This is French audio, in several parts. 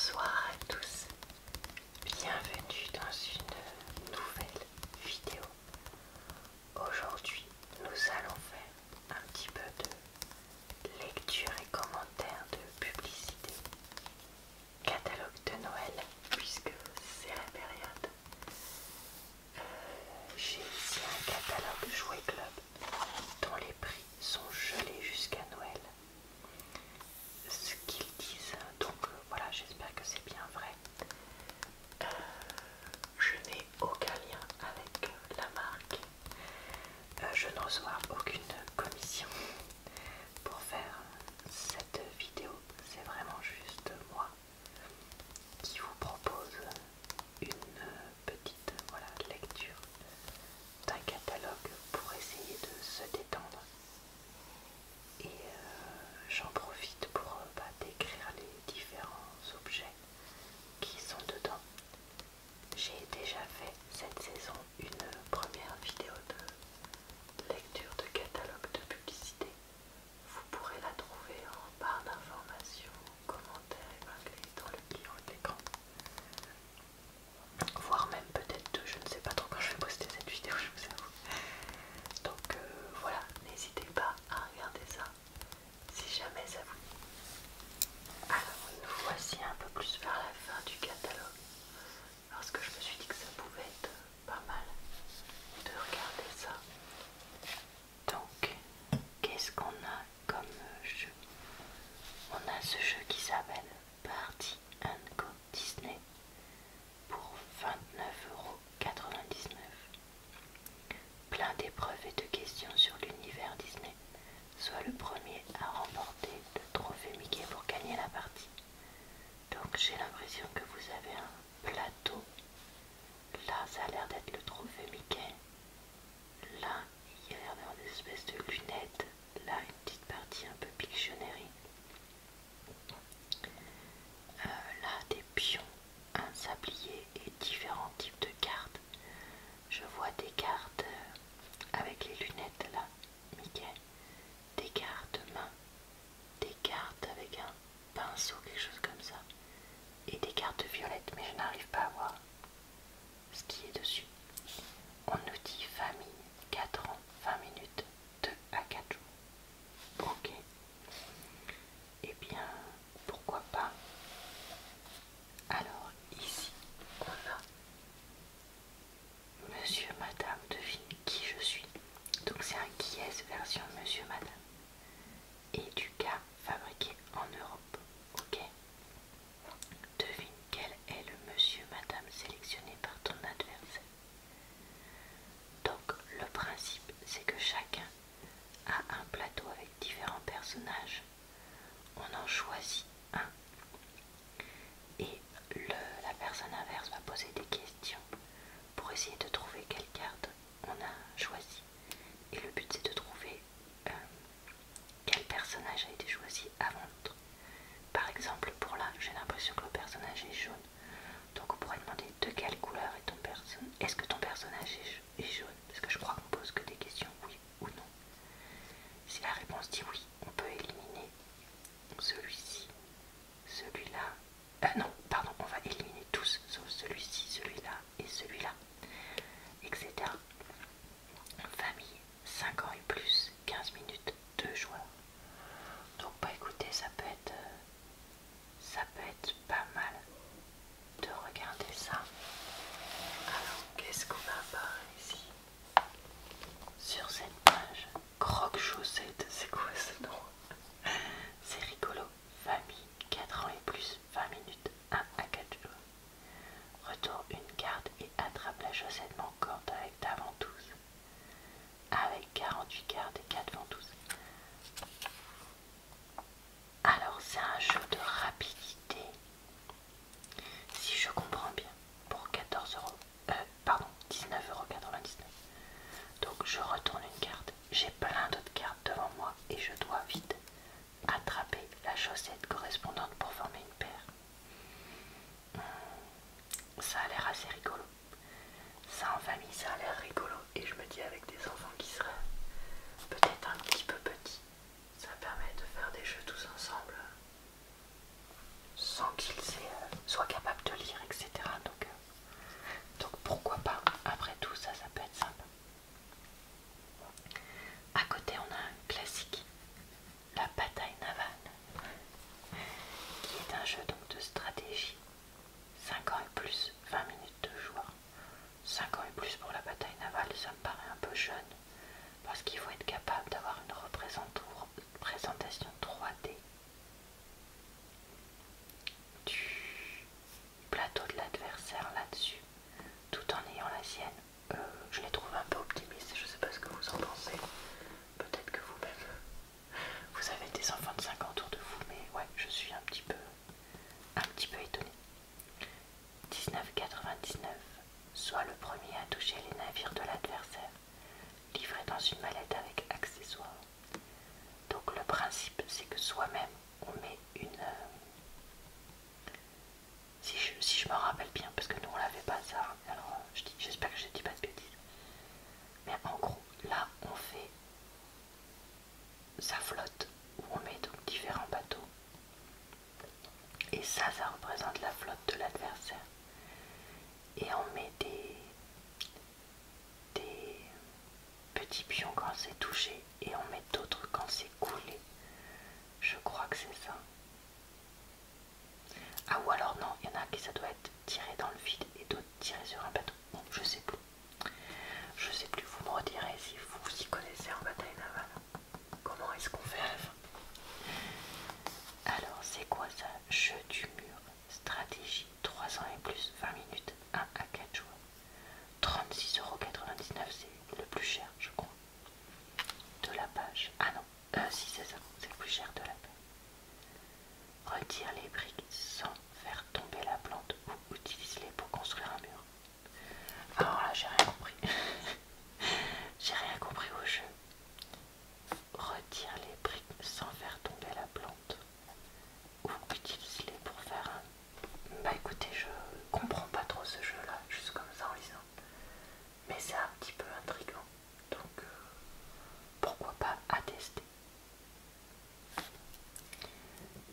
Bonsoir à tous, bienvenue dans une nouvelle vidéo. Aujourd'hui, nous allons faire un petit peu de lecture et commentaires de publicité, catalogue de Noël, puisque c'est la période. J'ai ici un catalogue Jouet Club dont les prix sont gelés jusqu'à Noël. Ce qu'ils disent, donc voilà, j'espère que c'est bien vrai. Je n'ai aucun lien avec la marque. Je ne reçois aucune commission pour faire cette vidéo. C'est vraiment juste moi qui vous propose une petite lecture d'un catalogue pour essayer de se détendre. Et j'en profite pour décrire les différents objets qui sont dedans. J'ai déjà fait cette saison une première vidéo de lecture de catalogue de publicité. Vous pourrez la trouver en barre d'informations, commentaires épinglés dans le client de l'écran. Voire même peut-être deux, je ne sais pas trop quand je vais poster cette vidéo, je vous avoue. Donc voilà, n'hésitez pas à regarder ça si jamais ça vous dit. Alors nous voici un peu plus vers la fin du catalogue, parce que je me suis dit que ça pouvait être pas mal de regarder ça. Donc, qu'est-ce qu'on a comme jeu? On a ce jeu qui s'appelle Party & Go Disney pour 29,99 €. Plein d'épreuves et de questions sur l'univers Disney. Sois le premier à remporter le trophée Mickey pour gagner la partie. Donc j'ai l'impression que vous avez un plateau. Là ça a l'air d'être le trophée Mickey. Là il y a l'air d'avoir des espèces de lunettes. Là une petite partie un peu Pictionary. Là des pions, un sablier et différents types de cartes. Je vois des cartes avec les lunettes là, Mickey. Des cartes main. Des cartes avec un pinceau, quelque chose comme ça. Et des cartes violettes, mais je n'arrive pas à voir ce qui est dessus. On nous dit famille, 4 ans, 20 minutes, 2 à 4 jours. Ok. Eh bien, pourquoi pas. Alors, ici, on a Monsieur, Madame, devine qui je suis. Donc c'est un qui est version Monsieur, Madame. Et du cas fabriqué en Europe. Ok. Devine quel est le Monsieur, Madame et ça représente la flotte de l'adversaire. Et on met des petits pions quand c'est touché et on met d'autres quand c'est coulé. Je crois que c'est ça. Ah, ou alors non, il y en a qui ça doit être tiré dans le vide et d'autres tirés sur un bateau. Bon, je sais plus. Je sais plus, vous me redirez si vous vous y connaissez en bataille navale. Comment est-ce qu'on fait à la fin? Alors, c'est quoi ça? Jeu du mur, stratégie, 3 ans et plus, 20 minutes, 1 à 4 joueurs. 36,99 €, c'est le plus cher, je crois. De la page. Ah non, si c'est ça, c'est le plus cher de la page. Retire les briques sans faire tomber la plante ou utilise-les pour construire un mur. Alors là, j'ai rien compris. J'ai rien compris au jeu. Retire les briques sans faire tomber la plante ou utilise-les pour faire un... Bah écoutez, je comprends pas trop ce jeu là, juste comme ça en lisant. Mais c'est un petit peu intriguant, donc pourquoi pas à tester.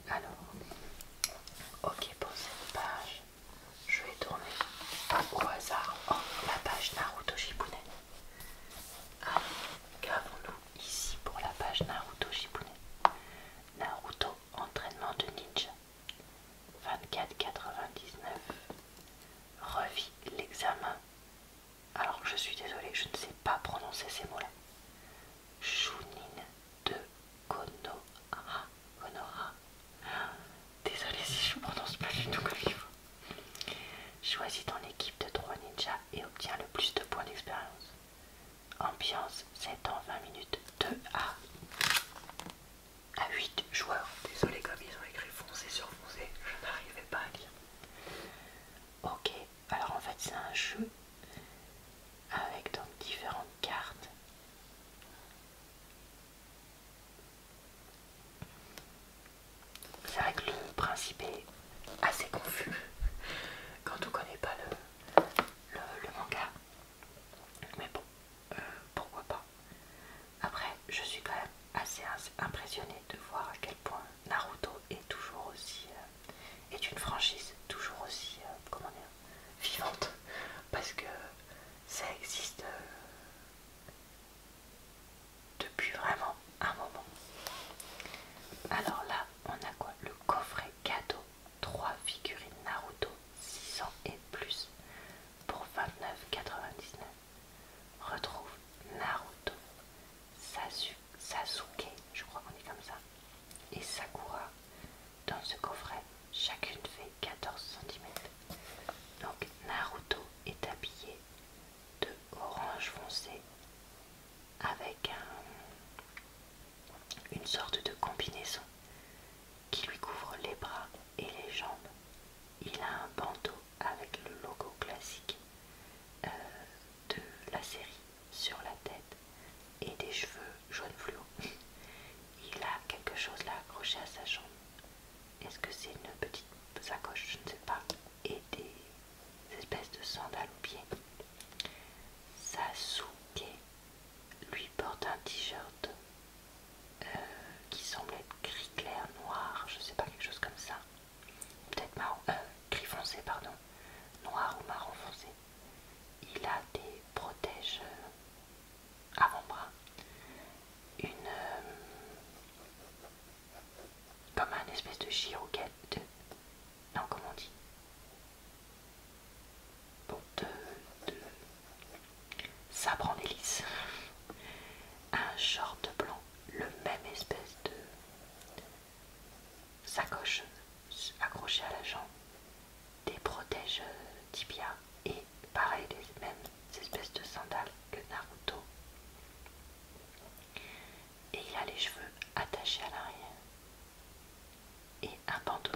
Alors, ok, pour cette page, je vais tourner au hasard. Oh, la page Naruto Shippuden. Ah, qu'avons-nous ici pour la page Naruto Shippuden? Naruto, entraînement de ninja. 24,99. Revis l'examen. Alors je suis désolée, je ne sais pas prononcer ces mots-là. Chunin de Konoha. Konoha. Désolée si je ne prononce pas du tout comme il faut. Choisis ton équipe de 3 ninjas et obtiens le plus de points d'expérience. Ambiance 7 ans 20 minutes 2 à 8 joueurs. Désolé comme ils ont écrit foncé sur foncé, je n'arrivais pas à lire. Ok, alors en fait c'est un jeu avec donc différentes cartes. C'est vrai que le principe est assez confus quand on ne connaît pas le manga. Mais bon, pourquoi pas. Après, je suis quand même assez impressionnée de voir à quel point Naruto est toujours aussi... est une franchise toujours aussi, comment dire, vivante. Parce que ça existe depuis vraiment un moment. Alors là, on a quoi? Le coffret cadeau, 3 figurines Naruto, 600 et plus, pour 29,99 €. Retrouve Naruto, Sasuke, je crois qu'on est comme ça, et Sakura dans ce coffret. Chacune fait 14 cm. Donc Naruto est habillé de orange foncé avec une sorte de combinaison qui lui couvre les bras et les jambes. Il a un bandeau avec le logo classique de la série sur la tête et des cheveux jaune fluo. Il a quelque chose là accroché à sa jambe. Est-ce que c'est une petite sacoche? Je ne sais pas. Et des espèces de sandales aux pieds. Sasuke, lui, porte un t-shirt qui semble être gris clair, noir, je sais pas, quelque chose comme ça. Peut-être marron, gris foncé, pardon. Noir ou marron foncé. Il a des protèges avant-bras. Comme un espèce de giroquette de... Non, comment on dit? Bon, de sabre en hélice. Un short blanc, le même espèce de sacoche accrochée à la jambe, des protèges tibia et pareil les mêmes espèces de sandales que Naruto. Et il a les cheveux attachés à l'arrière et un bandeau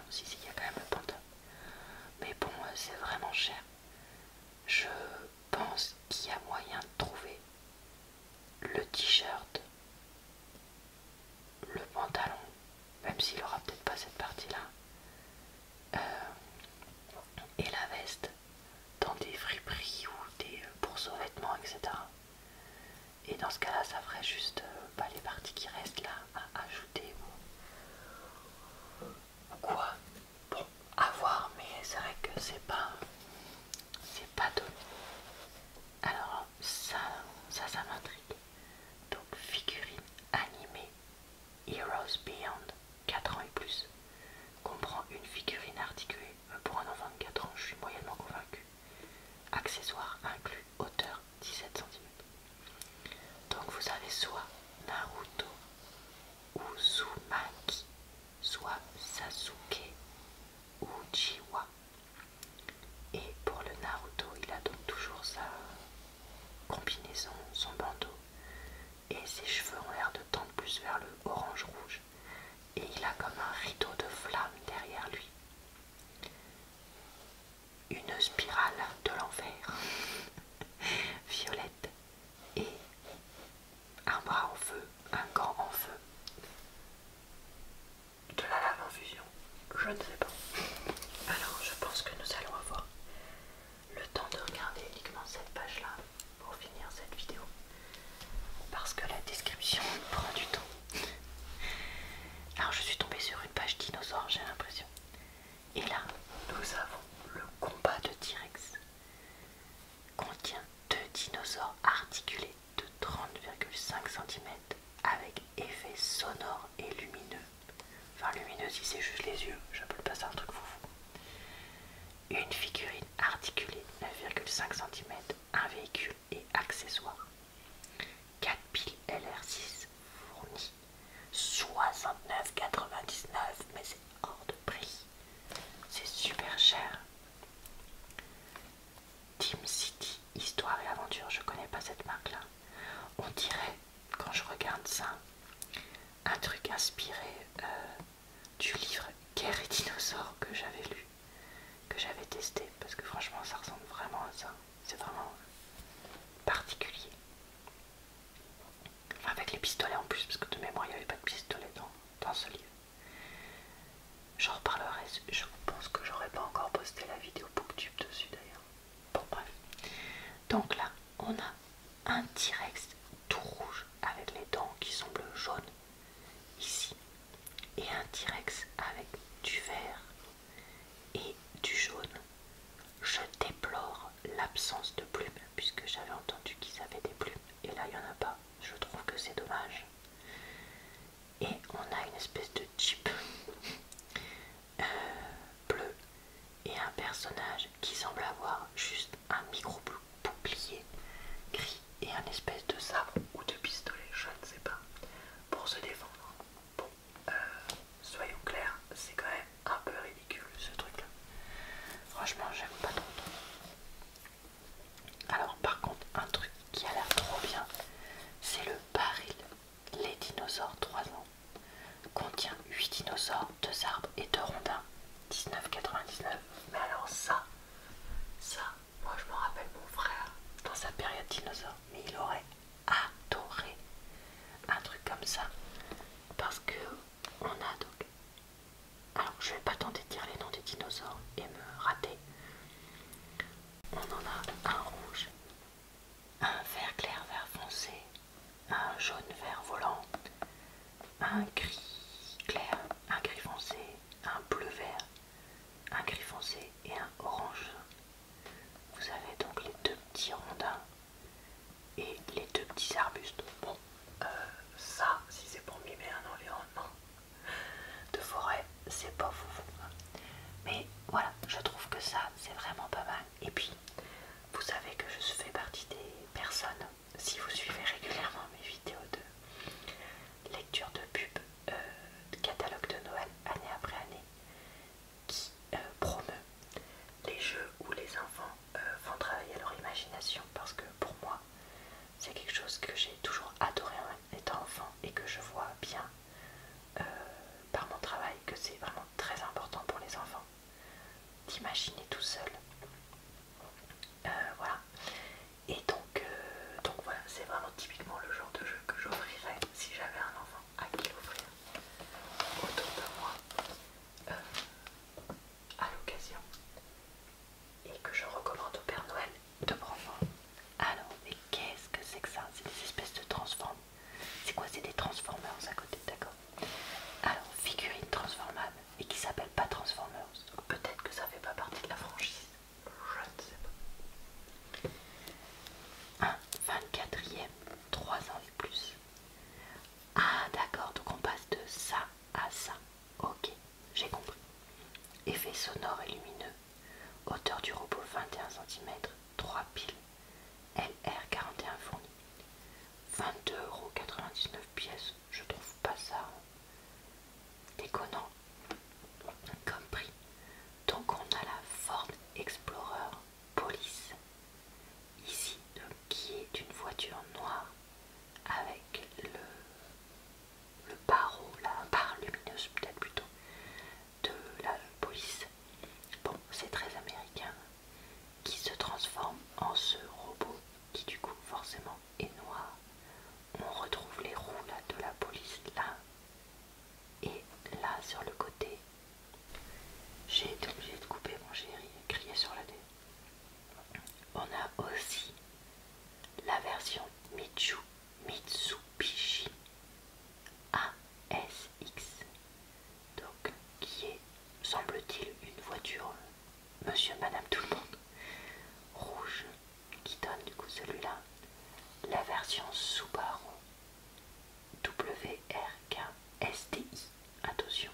si, il y a quand même le panda. Mais bon, c'est vraiment cher. Je pense qu'il y a moyen de trouver le t-shirt, le pantalon, même s'il aura peut-être pas cette partie-là, et la veste dans des friperies ou des bourses aux vêtements, etc. Et dans ce cas-là, ça ferait juste les parties qui restent là à ajouter ou quoi. Bon, à voir, mais c'est vrai que c'est pas donné. Alors ça m'intrigue. Donc figurine animée Heroes Beyond 4 ans et plus comprend une figurine articulée. Pour un enfant de 4 ans, je suis moyennement convaincu. Accessoires inclus, hauteur 17 cm. Donc vous avez soit Naruto Uzumaki, soit Sasuke Uchiwa. Et pour le Naruto, il a donc toujours sa combinaison, son bandeau, et ses cheveux ont l'air de tendre plus vers le orange-rouge. Et il a comme un rideau de flammes derrière lui. Une spirale de l'enfer violette et un bras en feu, un gant en feu. De la lave en fusion, je ne sais pas. Alors je pense que nous allons avoir le temps de regarder uniquement cette page là pour finir cette vidéo, parce que la description prend du temps. Alors je suis tombée sur une page dinosaure, j'ai l'impression. Et là, nous avons le combat de T-Rex. Contient 2 dinosaures articulés de 30,5 cm avec effet sonore et lumineux. Enfin lumineux si c'est juste les yeux, j'appelle pas ça un truc foufou. Une figurine articulée 9,5 cm, un véhicule et accessoires. 4 piles LR6 fournies 69,99, mais c'est hors de prix. C'est super cher. Team City, histoire et aventure, je connais pas cette marque là. On dirait, quand je regarde ça, un truc inspiré du livre Guerre et dinosaures que j'avais lu, que j'avais testé, parce que franchement ça ressemble vraiment à ça. C'est vraiment particulier. Enfin, avec les pistolets en plus, parce que de mémoire il n'y avait pas de pistolet dans ce livre. J'en reparlerai, je pense que j'aurais pas encore posté la vidéo Booktube dessus d'ailleurs. Bon bref. Donc là, on a un T-Rex tout rouge avec les dents qui sont bleu jaune ici. Et un T-Rex avec du vert et du jaune. Je déplore l'absence de plumes puisque j'avais entendu qu'ils avaient des plumes. Et là, il n'y en a pas. Je trouve que c'est dommage. Et on a une espèce de Jeep bleu et un personnage qui semble avoir juste un micro bouclier gris et un espèce de sabre ou de pistolet, je ne sais pas, pour se défendre. Bon, soyons clairs, c'est quand même un peu ridicule ce truc là. Franchement, j'aime pas trop. Alors par contre, un truc qui a l'air trop bien, c'est le baril. Les dinosaures 3 ans. Contient 8 dinosaures, 2 arbres et 2 rondins. 19,99. Mais alors ça, moi je me rappelle mon frère dans sa période dinosaure, mais il aurait adoré un truc comme ça, parce que on a donc, alors je vais pas tenter de dire les noms des dinosaures et me rater. On en a un rouge, un vert clair, vert foncé, un jaune vert volant, un gris clair, un gris foncé, un bleu vert, un gris foncé et un orange. Vous avez donc les 2 petits rondins et les 2 petits arbustes. Bon, ça, si c'est pour mimer un environnement de forêt, c'est pas foufou. Mais voilà, je trouve que ça, c'est vraiment pas mal. Et puis, vous savez que je fais partie des personnes, si vous suivez régulièrement mes vidéos de lecture de pub, de catalogue de Noël, année après année, qui promeut les jeux où les enfants font travailler leur imagination, parce que pour moi c'est quelque chose que j'ai toujours s'imaginer tout seul. Voilà. Et donc voilà, c'est vraiment typiquement le genre de jeu que j'offrirais si j'avais un enfant à qui l'offrir autour de moi à l'occasion. Et que je recommande au Père Noël de prendre. Alors, mais qu'est-ce que c'est que ça? C'est des espèces de transformes. C'est quoi? C'est des Transformers à côté, d'accord. Alors, figurine transformable et qui s'appelle pas Transformers. Peut-être que ça fait pas partie de la franchise. Je ne sais pas. Un 24e, 3 ans et plus. Ah d'accord, donc on passe de ça à ça. Ok, j'ai compris. Effet sonore et lumineux. Hauteur du robot 21 cm, 3 piles. LR41 fourni. 22,99 € pièce. Je trouve pas ça déconnant comme prix. Donc on a la Ford Explorer Police ici, qui est une voiture noire avec le barreau, la barre lumineuse peut-être plutôt, de la police. Bon, c'est très américain, qui se transforme en ce robot qui du coup forcément est noir. On retrouve les roues là, de la police là, et là sur le côté. J'ai été obligée de couper, mon chéri, crier sur la tête. On a aussi la version Mitsubishi ASX, donc qui est, semble-t-il, une voiture monsieur, madame, tout le monde, rouge, qui donne du coup celui-là. La version Subaru WRK STI, attention,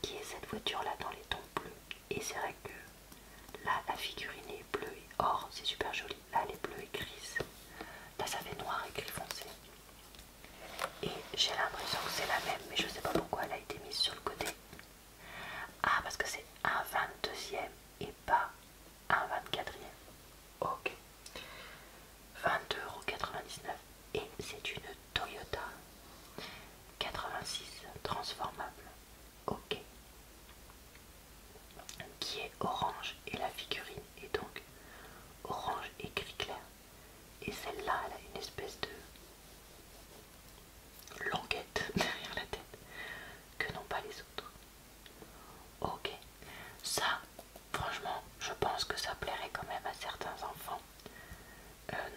qui est cette voiture-là dans les tons bleus. Et c'est vrai que là, la figurine est bleue et or, c'est super joli. Là, elle est bleue et grise. Là, ça fait noir et gris foncé. Et j'ai l'impression que c'est la même, mais je sais pas pourquoi elle a été mise sur le côté. Ah, parce que c'est un 22e et pas un 24e. Ok. 22,99 € et c'est une Toyota 86 transformable. Ok. Qui est orange et la figurine est donc orange et gris clair. Et celle-là, elle a une espèce de languette derrière la tête que n'ont pas les autres. Ok. Ça, franchement, je pense que ça plairait quand même à certains enfants.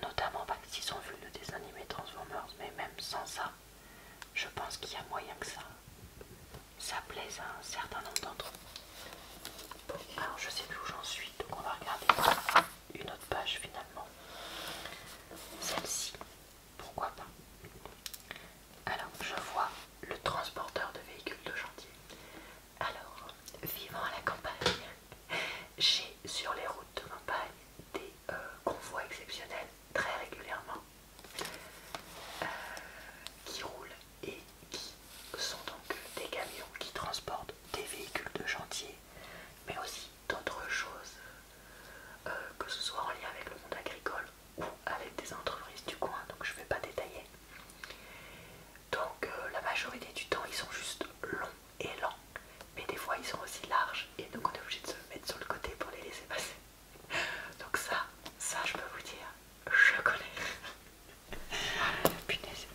Notamment parce qu'ils ont vu le dessin animé Transformers, mais même sans ça, je pense qu'il y a moyen que ça plaise à un certain nombre d'entre eux. Alors je sais plus où j'en suis, donc on va regarder une autre page finalement. Celle-ci, pourquoi pas. Alors je vois le transporteur de véhicules de chantier. Alors, vivant à la campagne, j'ai sur les routes de campagne des convois exceptionnels très régulièrement qui roulent et qui sont donc des camions qui transportent des véhicules de chantier, mais aussi d'autres choses, que ce soit en lien avec le monde agricole ou avec des entreprises du coin, donc je ne vais pas détailler. Donc la majorité du temps ils sont juste longs et lents, mais des fois ils sont aussi larges et donc on est obligé de se mettre sur le côté pour les laisser passer. Donc ça je peux vous dire, je connais. Punaise.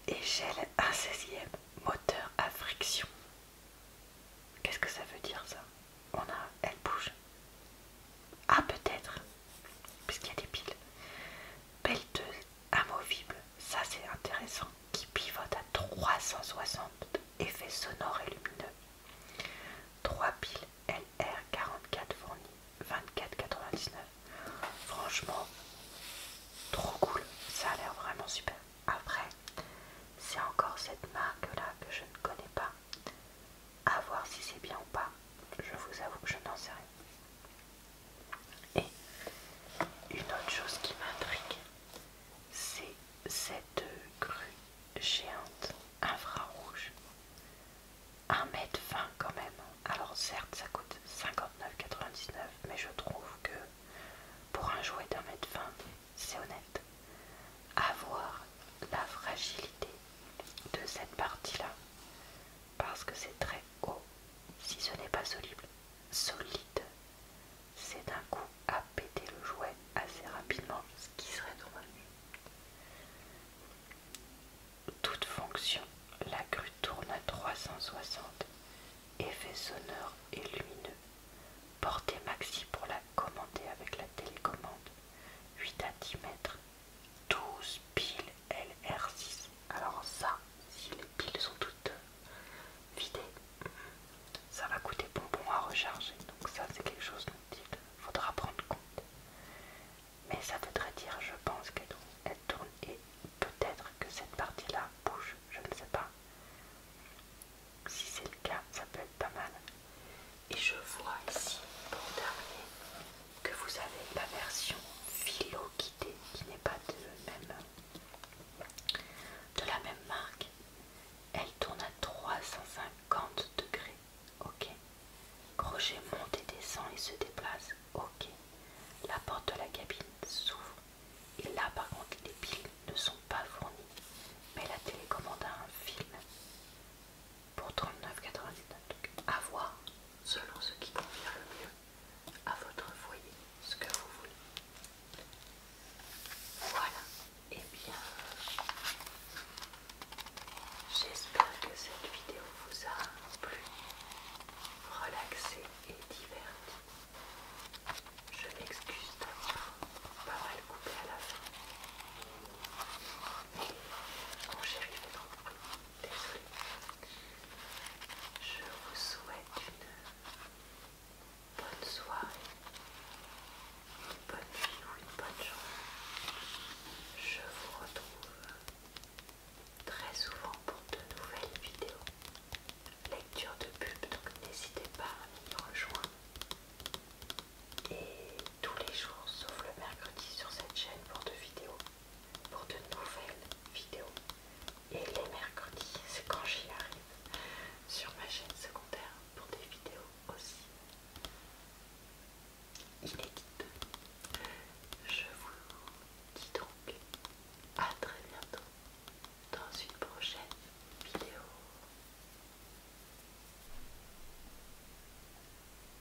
Échelle 1/16e, moteur à friction. Qu'est-ce que ça veut dire ça? Elle bouge. Ah peut-être, puisqu'il y a des piles. Pelleteuse amovible, ça c'est intéressant, qui pivote à 360, effets sonores et lumineux. 3 piles LR44 fournies, 24,99 €. Franchement, trop cool, ça a l'air vraiment super. Après, c'est encore cette marque là que je ne connais pas. À voir si c'est bien ou pas. Je vous avoue que je n'en sais rien. Et une autre chose qui m'intrigue, c'est cette grue géante infrarouge. 1,20 m quand même. Alors certes ça coûte 59,99 €, mais je trouve que pour un jouet d'1,20 m, c'est honnête. À voir la fragilité de cette partie 360, effets sonores et lumineux, portée